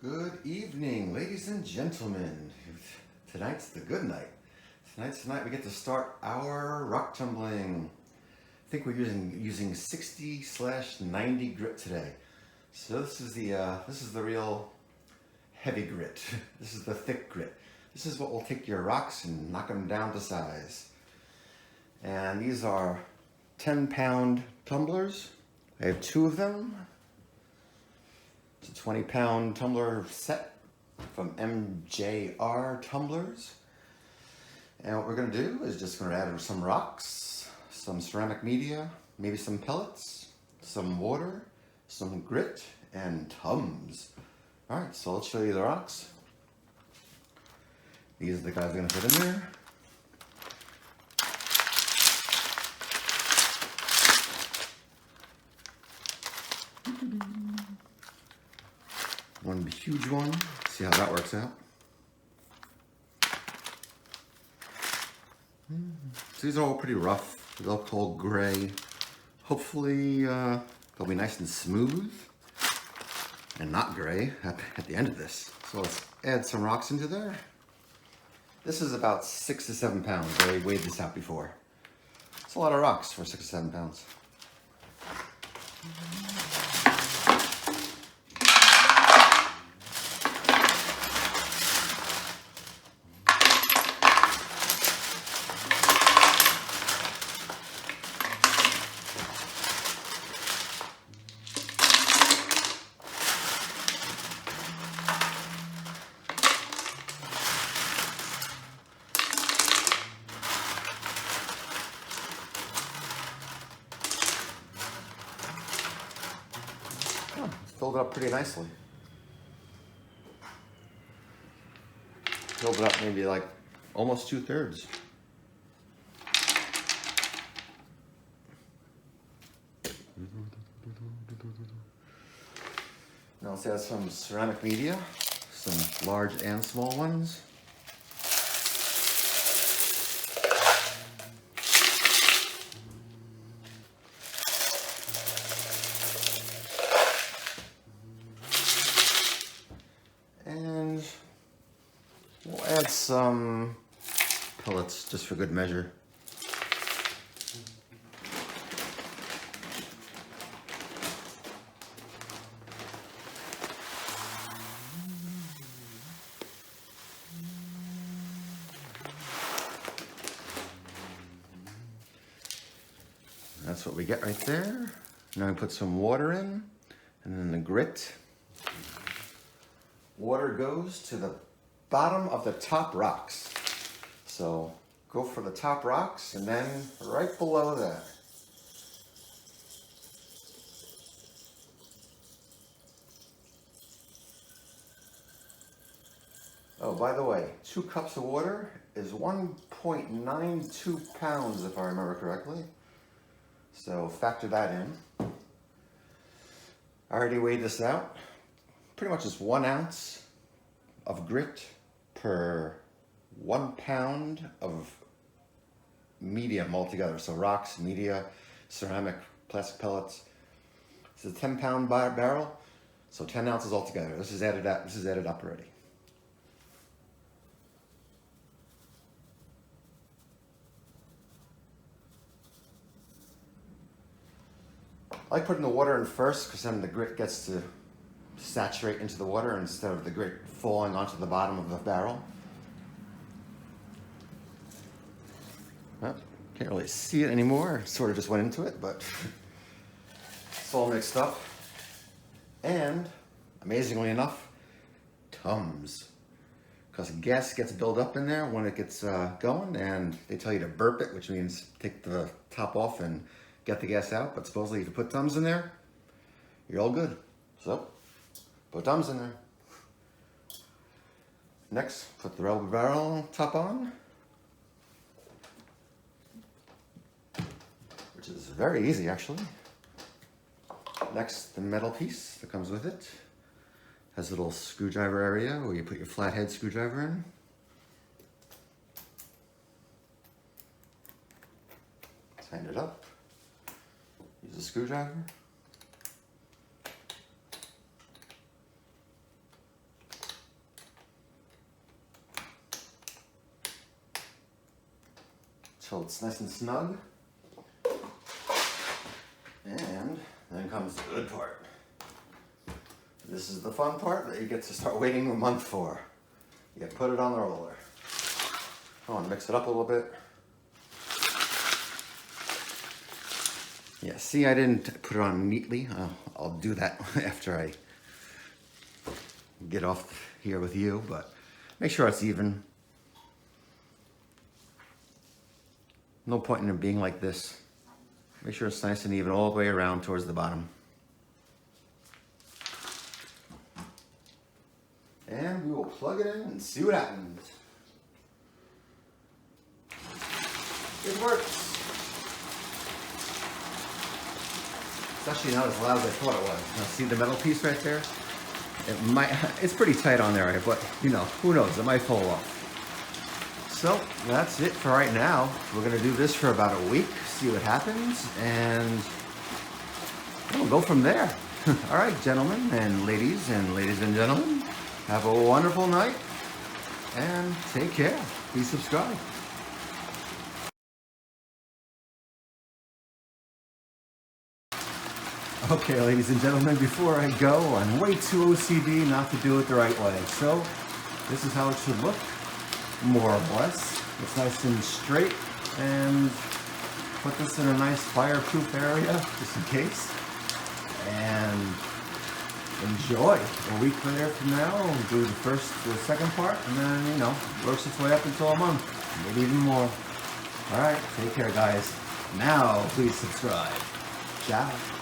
Good evening, ladies and gentlemen. Tonight's the good night. Tonight we get to start our rock tumbling. I think we're using 60/90 grit today. So this is the real heavy grit. This is the thick grit. This is what will take your rocks and knock them down to size. And these are 10-pound tumblers. I have 2 of them. It's a 20-pound tumbler set from MJR tumblers. And what we're going to do is just going to add some rocks, some ceramic media, maybe some pellets, some water, some grit, and Tums. All right, so let's show you the rocks. These are the guys going to fit in there. One huge one. See how that works out. So these are all pretty rough. They'll call gray. Hopefully they'll be nice and smooth and not gray at the end of this. So let's add some rocks into there. This is about 6 to 7 pounds. I weighed this out before. It's a lot of rocks for 6 to 7 pounds. Filled it up pretty nicely. Filled it up maybe like almost 2/3. Now let's add some ceramic media, some large and small ones. And we'll add some pellets just for good measure. That's what we get right there. Now we put some water in, and then the grit. Water goes to the bottom of the top rocks. So go for the top rocks and then right below that. Oh, by the way, 2 cups of water is 1.92 pounds if I remember correctly. So factor that in. I already weighed this out. Pretty much just 1 ounce of grit per 1 pound of medium altogether. So rocks, media, ceramic, plastic pellets. This is a 10-pound barrel, so 10 ounces altogether. This is added up already. I like putting the water in first because then the grit gets to saturate into the water instead of the grit falling onto the bottom of the barrel. Well, can't really see it anymore. Sort of just went into it, but it's all mixed up. And amazingly enough, Tums. Because gas gets built up in there when it gets going, and they tell you to burp it, which means take the top off and get the gas out. But supposedly if you put Tums in there, you're all good. So put Tums in there. Next, put the rubber barrel top on, which is very easy actually. Next, the metal piece that comes with it has a little screwdriver area where you put your flathead screwdriver in. Tighten it up. Use a screwdriver. till it's nice and snug. And then comes the good part. This is the fun part that you get to start waiting a month for. You put it on the roller. I want to mix it up a little bit. Yeah, see, I didn't put it on neatly. I'll do that after I get off here with you, but make sure it's even. No point in it being like this. Make sure it's nice and even all the way around towards the bottom. And we will plug it in and see what happens. It works. It's actually not as loud as I thought it was. Now, see the metal piece right there? It's pretty tight on there, but you know, who knows? It might fall off. So that's it for right now. We're gonna do this for about a week, see what happens, and we'll go from there. All right, gentlemen and ladies and gentlemen, have a wonderful night and take care. Please subscribe. Okay, ladies and gentlemen, before I go, I'm way too OCD not to do it the right way. So this is how it should look, more or less. It's nice and straight, and put this in a nice fireproof area, just in case. And enjoy. A week later from now, we'll do the second part, and then, you know, works its way up until a month, maybe even more. All right, take care, guys. Now, please subscribe. Ciao.